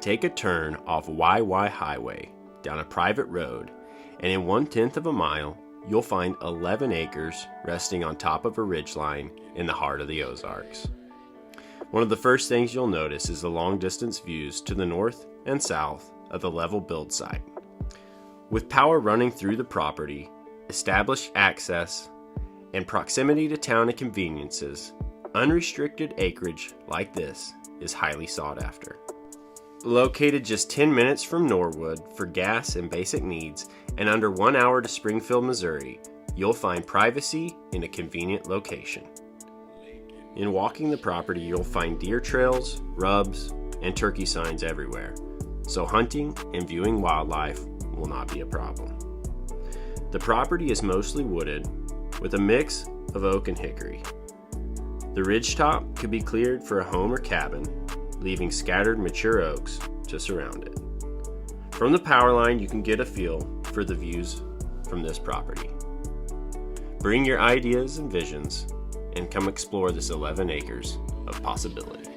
take a turn off YY Highway down a private road, and in 1/10 of a mile, you'll find 11 acres resting on top of a ridgeline in the heart of the Ozarks. One of the first things you'll notice is the long-distance views to the north and south of the level build site. With power running through the property, established access, and proximity to town and conveniences, unrestricted acreage like this is highly sought after. Located just 10 minutes from Norwood for gas and basic needs, and under 1 hour to Springfield, Missouri, you'll find privacy in a convenient location. In walking the property, you'll find deer trails, rubs, and turkey signs everywhere, so hunting and viewing wildlife will not be a problem. The property is mostly wooded with a mix of oak and hickory. The ridgetop could be cleared for a home or cabin, leaving scattered mature oaks to surround it. From the power line, you can get a feel for the views from this property. Bring your ideas and visions and come explore this 11 acres of possibility.